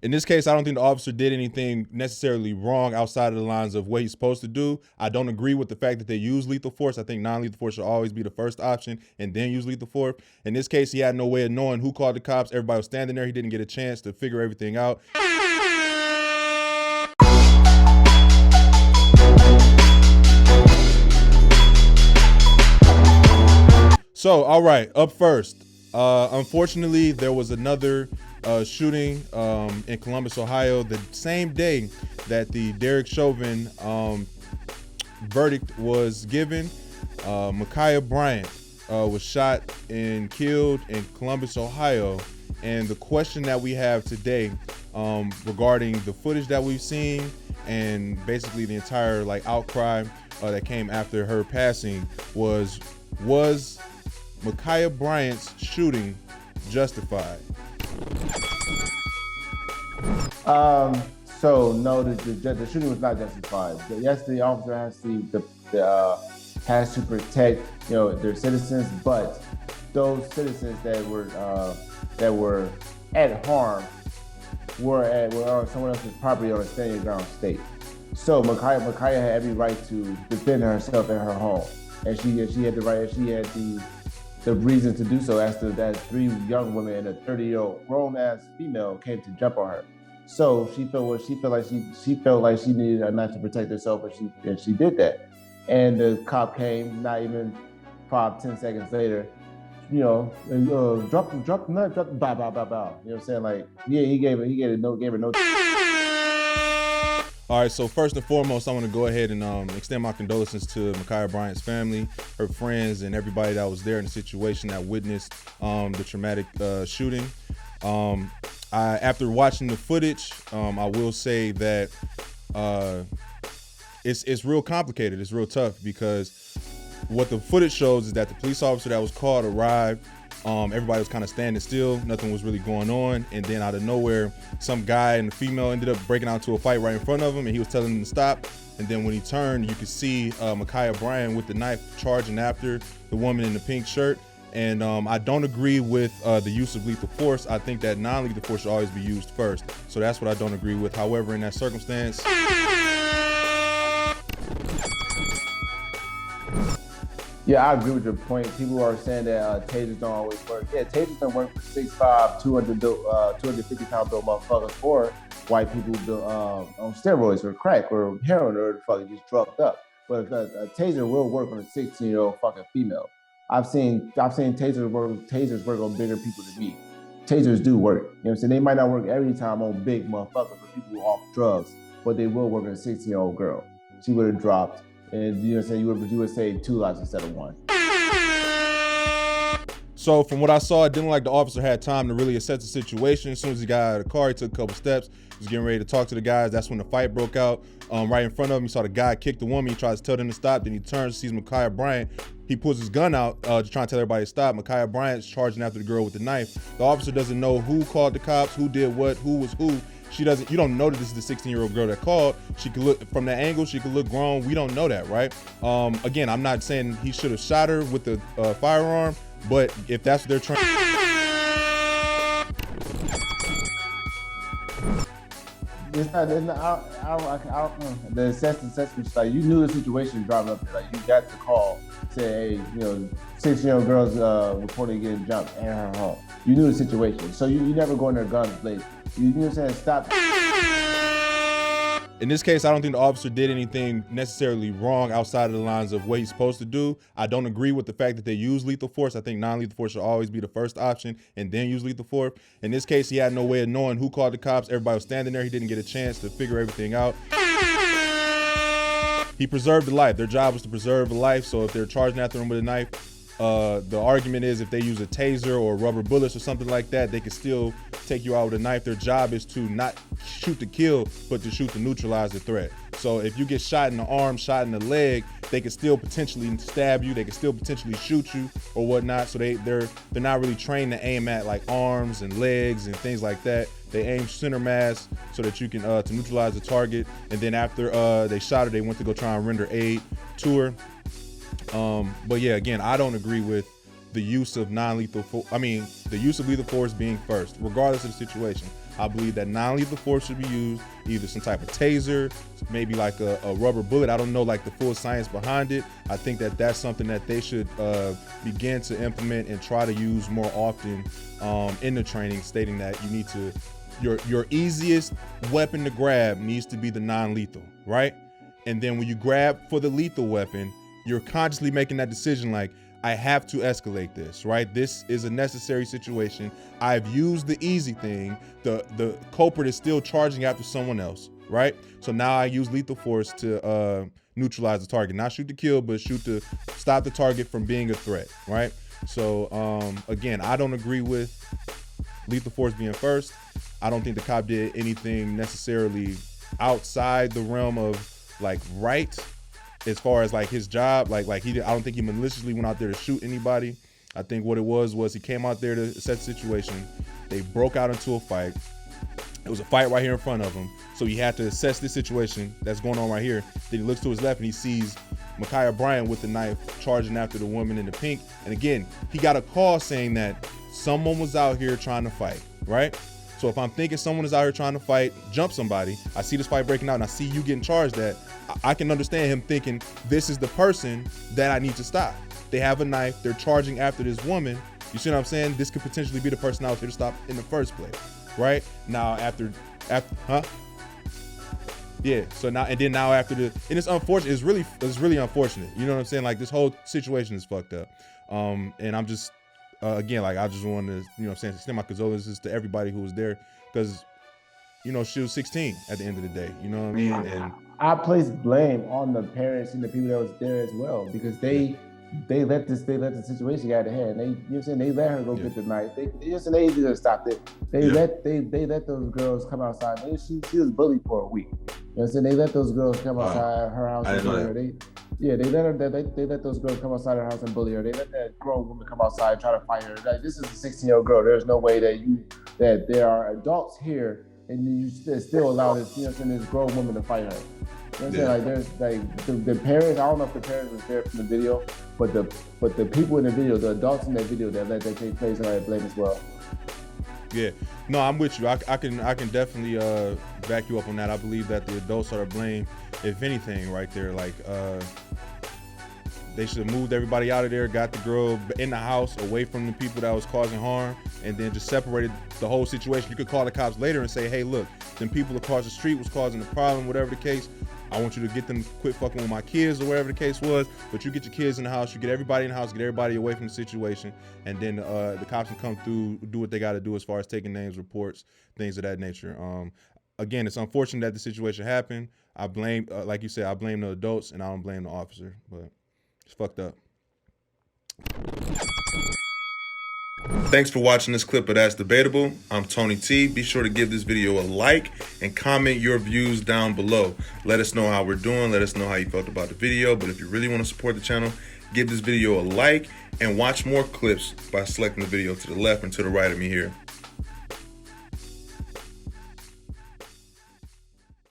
In this case, I don't think the officer did anything necessarily wrong outside of the lines of what he's supposed to do. I don't agree with the fact that they use lethal force. I think non-lethal force should always be the first option and then use lethal force. In this case, he had no way of knowing who called the cops. Everybody was standing there. He didn't get a chance to figure everything out. So, all right, up first. Unfortunately, there was another shooting in Columbus, Ohio, the same day that the Derek Chauvin verdict was given. Ma'Khia Bryant was shot and killed in Columbus, Ohio. And the question that we have today regarding the footage that we've seen and basically the entire outcry that came after her passing was Ma'Khia Bryant's shooting justified? So no, the shooting was not justified. Yes, the officer has to protect their citizens, but those citizens that were at harm were on someone else's property on a stand your ground state. So Ma'Khia had every right to defend herself in her home, and she had the right. She had the reason to do so as three young women and a 30-year-old grown-ass female came to jump on her. So she felt like she needed a knife to protect herself, and she did that. And the cop came, not even 5-10 seconds later, drop the knife, bow, bow, bow, bow. You know what I'm saying? Like, yeah, he gave her no. All right, so first and foremost, I want to go ahead and extend my condolences to Ma'Khia Bryant's family, her friends, and everybody that was there in the situation that witnessed the traumatic shooting. After watching the footage, I will say that it's real complicated. It's real tough because what the footage shows is that the police officer that was called arrived. Everybody was kind of standing still. Nothing was really going on. And then out of nowhere, some guy and the female ended up breaking out into a fight right in front of him, and he was telling them to stop. And then when he turned, you could see Ma'Khia Bryant with the knife charging after the woman in the pink shirt. And I don't agree with the use of lethal force. I think that non-lethal force should always be used first. So that's what I don't agree with. However, in that circumstance, yeah, I agree with your point. People are saying that tasers don't always work. Yeah, tasers don't work for 6'5", 250-pound built motherfuckers or white people on steroids or crack or heroin or fucking just drugged up. But a taser will work on a 16-year-old fucking female. I've seen tasers work on bigger people than me. Tasers do work. You know what I'm saying? They might not work every time on big motherfuckers or people who are off drugs, but they will work on a 16-year-old girl. She would have dropped. And you know what I'm saying, you would save 2 lives instead of 1. So from what I saw, it didn't look like the officer had time to really assess the situation. As soon as he got out of the car, he took a couple steps. He was getting ready to talk to the guys. That's when the fight broke out. Right in front of him, he saw the guy kick the woman. He tries to tell them to stop. Then he turns, sees Ma'Khia Bryant. He pulls his gun out, just trying to tell everybody to stop. Ma'Khia Bryant's charging after the girl with the knife. The officer doesn't know who called the cops, who did what, who was who. You don't know that this is the 16-year-old girl that called. She could look from that angle. She could look grown. We don't know that, right? Again, I'm not saying he should have shot her with the firearm, but if that's what they're trying. It's not the assessment. Like, you knew the situation driving up there. Like, you got the call, say, hey, 16-year-old girls reported getting jumped in her home. You knew the situation, so you never go in there guns blazing. You know what I'm saying? Stop. In this case, I don't think the officer did anything necessarily wrong outside of the lines of what he's supposed to do. I don't agree with the fact that they use lethal force. I think non-lethal force should always be the first option and then use lethal force. In this case, he had no way of knowing who called the cops. Everybody was standing there. He didn't get a chance to figure everything out. He preserved a life. Their job was to preserve a life. So if they're charging after him with a knife, the argument is if they use a taser or rubber bullets or something like that, they can still take you out with a knife. Their job is to not shoot to kill, but to shoot to neutralize the threat. So if you get shot in the arm, shot in the leg, they can still potentially stab you. They can still potentially shoot you or whatnot. So they're not really trained to aim at like arms and legs and things like that. They aim center mass so that you can to neutralize the target. And then after they shot her, they went to go try and render aid to her. But yeah, again, I don't agree with the use of the use of lethal force being first, regardless of the situation. I believe that non-lethal force should be used, either some type of taser, maybe like a rubber bullet. I don't know like the full science behind it. I think that that's something that they should begin to implement and try to use more often in the training, stating that you need to, your easiest weapon to grab needs to be the non-lethal, right? And then when you grab for the lethal weapon, you're consciously making that decision like, I have to escalate this, right? This is a necessary situation. I've used the easy thing. The culprit is still charging after someone else, right? So now I use lethal force to neutralize the target. Not shoot to kill, but shoot to stop the target from being a threat, right? So again, I don't agree with lethal force being first. I don't think the cop did anything necessarily outside the realm of like right, as far as like his job, like I don't think he maliciously went out there to shoot anybody. I think what it was he came out there to set the situation. They broke out into a fight. It was a fight right here in front of him. So he had to assess this situation that's going on right here. Then he looks to his left and he sees Bryant with the knife charging after the woman in the pink. And again, he got a call saying that someone was out here trying to fight, right? So if I'm thinking someone is out here trying to fight, jump somebody, I see this fight breaking out and I see you getting charged at, I can understand him thinking this is the person that I need to stop. They have a knife, they're charging after this woman. You see what I'm saying? This could potentially be the person I was here to stop in the first place, right? Now after, yeah. So now, and then now after and it's unfortunate. It's really unfortunate. You know what I'm saying? Like this whole situation is fucked up. And I'm just, again, like I just wanted to, you know what I'm saying, extend my condolences to everybody who was there, because, you know, she was 16 at the end of the day. You know what I mean? And I place blame on the parents and the people that was there as well, because they let the situation get out of hand. They, you know what I'm saying, they let her go get the knife. They just stopped it. They let those girls come outside. She was bullied for a week. You know what I'm saying? They let those girls come outside her house and bully her. They let those girls come outside her house and bully her. They let that grown woman come outside and try to fight her. Like, this is a 16-year-old girl. There's no way that there are adults here and you still allow this, you know what I'm saying, this grown woman to fight her. You know what I'm saying? Like, there's like the parents, I don't know if the parents was there from the video, but the people in the video, the adults in that video that let that take place, I blame as well. Yeah, no, I'm with you. I can definitely back you up on that. I believe that the adults are to blame, if anything, right there. Like, they should have moved everybody out of there, got the girl in the house, away from the people that was causing harm, and then just separated the whole situation. You could call the cops later and say, hey, look, them people across the street was causing the problem, whatever the case. I want you to get them, quit fucking with my kids or whatever the case was, but you get your kids in the house, you get everybody in the house, get everybody away from the situation, and then the cops can come through, do what they got to do as far as taking names, reports, things of that nature. Again, it's unfortunate that the situation happened. I blame, like you said, I blame the adults and I don't blame the officer, but it's fucked up. Thanks for watching this clip of That's Debatable. I'm Tony T. Be sure to give this video a like and comment your views down below. Let us know how we're doing. Let us know how you felt about the video. But if you really want to support the channel, give this video a like and watch more clips by selecting the video to the left and to the right of me here.